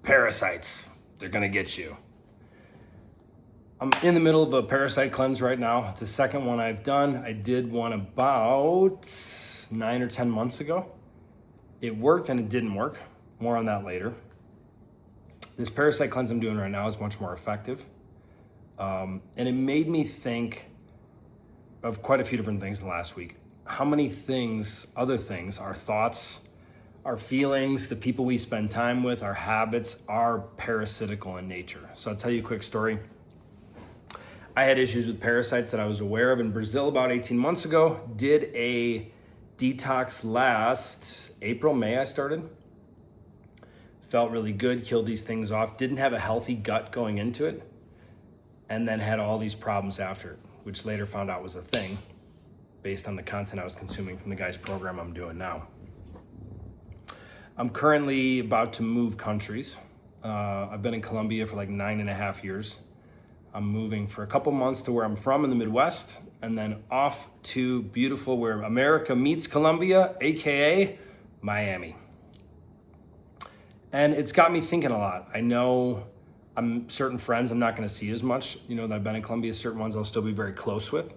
Parasites, they're gonna get you. I'm in the middle of a parasite cleanse right now. It's the second one I've done. I did one about 9 or 10 months ago. It worked and it didn't work. More on that later. This parasite cleanse I'm doing right now is much more effective. And it made me think of quite a few different things in the last week. How many things, other things, our thoughts, our feelings, the people we spend time with, our habits are parasitical in nature. So I'll tell you a quick story. I had issues with parasites that I was aware of in Brazil about 18 months ago. Did a detox last April, May I started. Felt really good, killed these things off. Didn't have a healthy gut going into it. And then had all these problems after it, which later found out was a thing based on the content I was consuming from the guy's program I'm doing now. I'm currently about to move countries. I've been in Colombia for like 9.5 years. I'm moving for a couple months to where I'm from in the Midwest, and then off to beautiful where America meets Colombia, AKA Miami. And it's got me thinking a lot. I know certain friends I'm not gonna see as much, that I've been in Colombia, certain ones I'll still be very close with,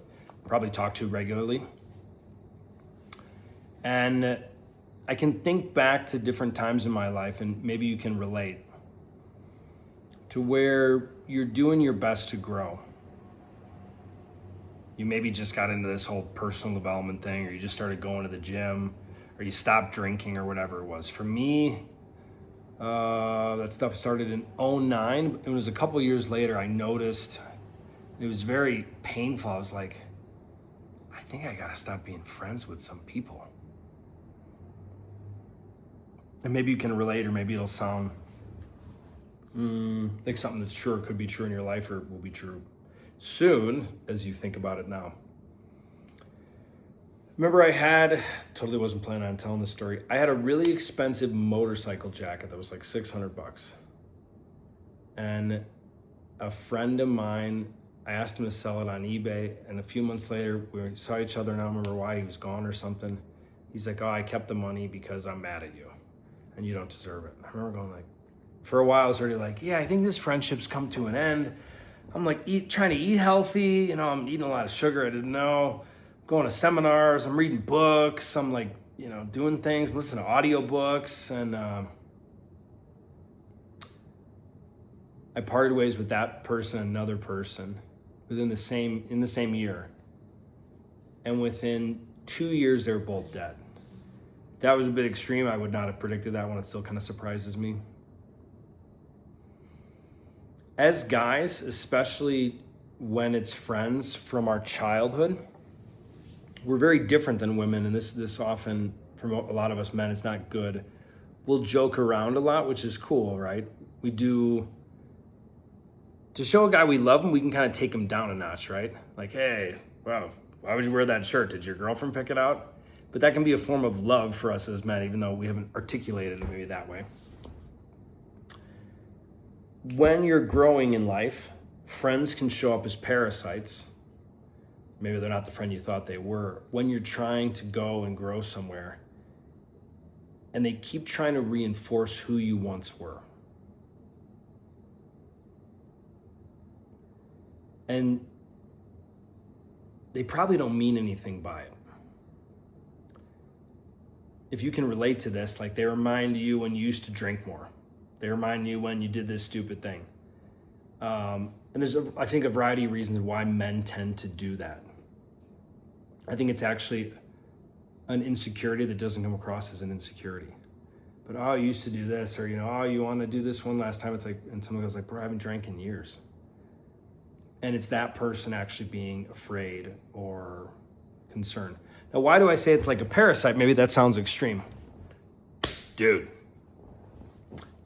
probably talk to regularly. And I can think back to different times in my life, and maybe you can relate, to where you're doing your best to grow. You maybe just got into this whole personal development thing, or you just started going to the gym, or you stopped drinking, or whatever it was. For me, that stuff started in 2009. It was a couple years later I noticed it was very painful. I was like, I think I gotta stop being friends with some people. And maybe you can relate, or maybe it'll sound like something that's true or could be true in your life, or will be true soon as you think about it now. Remember totally wasn't planning on telling this story. I had a really expensive motorcycle jacket that was like $600. And a friend of mine, I asked him to sell it on eBay. And a few months later, we saw each other, and I don't remember why, he was gone or something. He's like, oh, I kept the money because I'm mad at you and you don't deserve it. I remember going like, for a while, I was already like, yeah, I think this friendship's come to an end. I'm like trying to eat healthy. I'm eating a lot of sugar I didn't know. I'm going to seminars. I'm reading books. I'm like, doing things, listening to audiobooks. And I parted ways with that person, another person, in the same year. And within 2 years, they were both dead. That was a bit extreme. I would not have predicted that one. It still kind of surprises me. As guys, especially when it's friends from our childhood, we're very different than women, and this often, from a lot of us men, it's not good. We'll joke around a lot, which is cool, right? We do, to show a guy we love him, we can kind of take him down a notch, right? Like, hey, wow, why would you wear that shirt? Did your girlfriend pick it out? But that can be a form of love for us as men, even though we haven't articulated it maybe that way. When you're growing in life, friends can show up as parasites. Maybe they're not the friend you thought they were. When you're trying to go and grow somewhere, and they keep trying to reinforce who you once were. And they probably don't mean anything by it. If you can relate to this, like they remind you when you used to drink more. They remind you when you did this stupid thing. And there's, I think, a variety of reasons why men tend to do that. I think it's actually an insecurity that doesn't come across as an insecurity. But, oh, you used to do this, or, oh, you want to do this one last time. It's like, and someone goes like, bro, I haven't drank in years. And it's that person actually being afraid or concerned. Now, why do I say it's like a parasite? Maybe that sounds extreme. Dude.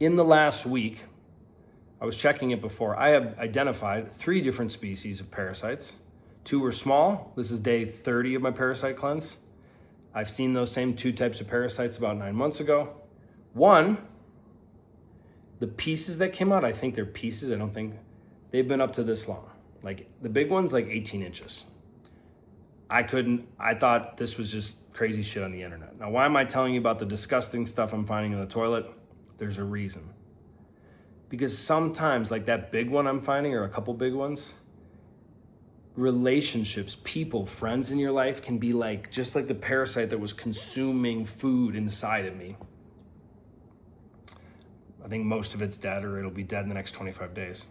In the last week, I was checking it before, I have identified 3 different species of parasites. 2 were small. This is day 30 of my parasite cleanse. I've seen those same 2 types of parasites about 9 months ago. 1, the pieces that came out, I think they're pieces. I don't think they've been up to this long. Like the big one's like 18 inches. I thought this was just crazy shit on the internet. Now, why am I telling you about the disgusting stuff I'm finding in the toilet? There's a reason. Because sometimes, like that big one I'm finding, or a couple big ones, relationships, people, friends in your life can be like, just like the parasite that was consuming food inside of me. I think most of it's dead, or it'll be dead in the next 25 days.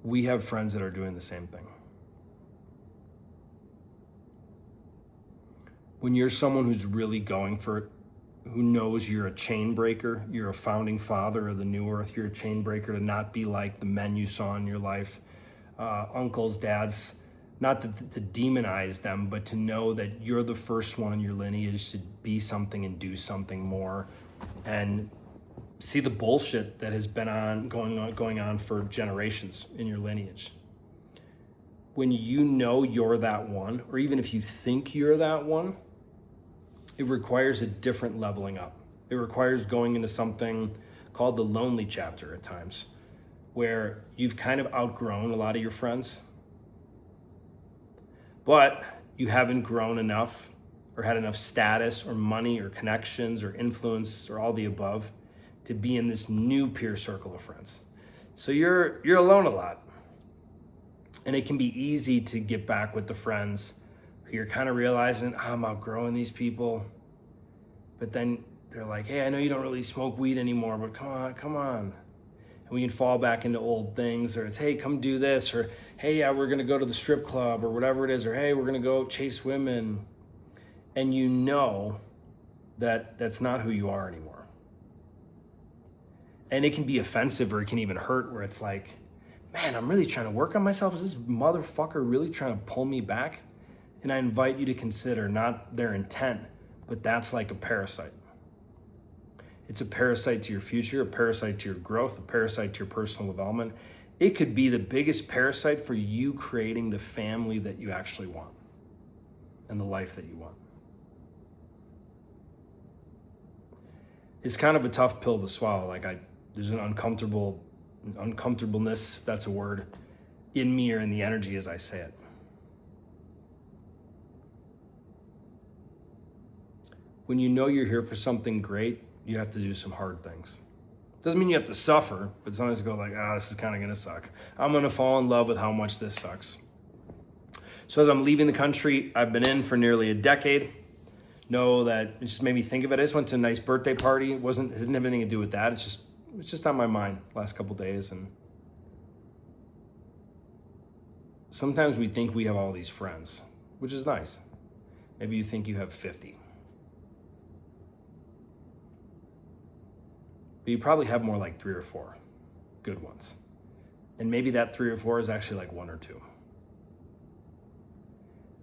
We have friends that are doing the same thing. When you're someone who's really going for it, who knows you're a chain breaker, you're a founding father of the new earth, you're a chain breaker to not be like the men you saw in your life, uncles, dads, not to demonize them, but to know that you're the first one in your lineage to be something and do something more, and see the bullshit that has been going on for generations in your lineage. When you know you're that one, or even if you think you're that one, it requires a different leveling up. It requires going into something called the lonely chapter at times, where you've kind of outgrown a lot of your friends, but you haven't grown enough or had enough status or money or connections or influence or all the above to be in this new peer circle of friends. So you're alone a lot. And it can be easy to get back with the friends who you're kind of realizing, I'm outgrowing these people. But then they're like, hey, I know you don't really smoke weed anymore, but come on. And we can fall back into old things, or it's, hey, come do this, or hey, yeah, we're gonna go to the strip club, or whatever it is, or hey, we're gonna go chase women. And you know that that's not who you are anymore. And it can be offensive, or it can even hurt, where it's like, man, I'm really trying to work on myself. Is this motherfucker really trying to pull me back? And I invite you to consider not their intent, but that's like a parasite. It's a parasite to your future, a parasite to your growth, a parasite to your personal development. It could be the biggest parasite for you creating the family that you actually want and the life that you want. It's kind of a tough pill to swallow. There's an uncomfortableness, if that's a word, in me or in the energy as I say it. When you know you're here for something great, you have to do some hard things. Doesn't mean you have to suffer, but sometimes you go like, this is kind of gonna suck. I'm gonna fall in love with how much this sucks. So as I'm leaving the country, I've been in for nearly a decade. Know that it just made me think of it. I just went to a nice birthday party. It didn't have anything to do with that. It's just on my mind last couple days. And sometimes we think we have all these friends, which is nice. Maybe you think you have 50. But you probably have more like 3 or 4 good ones. And maybe that 3 or 4 is actually like 1 or 2.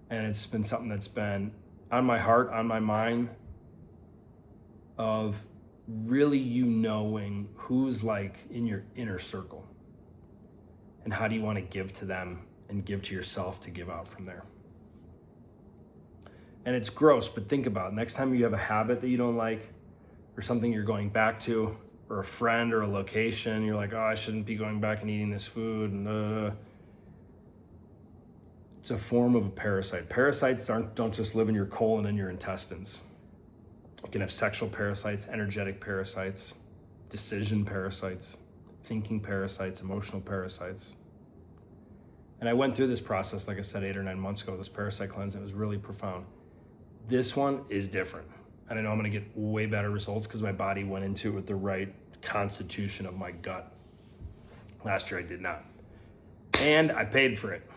And it's been something that's been on my heart, on my mind, of really you knowing who's like in your inner circle and how do you want to give to them and give to yourself to give out from there. And it's gross, but think about it. Next time you have a habit that you don't like, or something you're going back to, or a friend or a location, you're like, I shouldn't be going back and eating this food. And it's a form of a parasite. Parasites don't just live in your colon and your intestines. You can have sexual parasites, energetic parasites, decision parasites, thinking parasites, emotional parasites. And I went through this process, like I said, 8 or 9 months ago, this parasite cleanse. It was really profound. This one is different. And I know I'm gonna get way better results because my body went into it with the right constitution of my gut. Last year I did not. And I paid for it.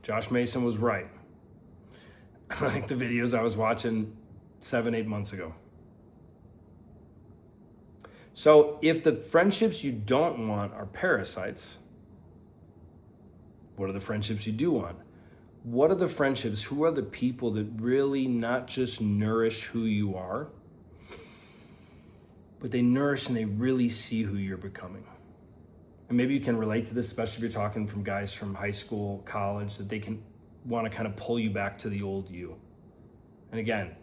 Josh Mason was right. Like the videos I was watching 7, 8 months ago. So if the friendships you don't want are parasites, what are the friendships you do want? What are the friendships? Who are the people that really not just nourish who you are, but they nourish and they really see who you're becoming? And maybe you can relate to this, especially if you're talking from guys from high school, college, that they can want to kind of pull you back to the old you. And again,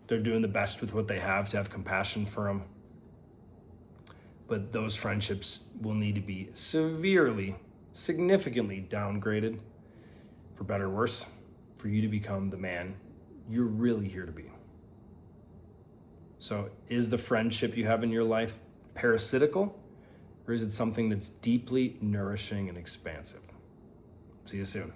they're doing the best with what they have to have compassion for them. But those friendships will need to be severely, significantly downgraded, for better or worse, for you to become the man you're really here to be. So is the friendship you have in your life parasitical, or is it something that's deeply nourishing and expansive? See you soon.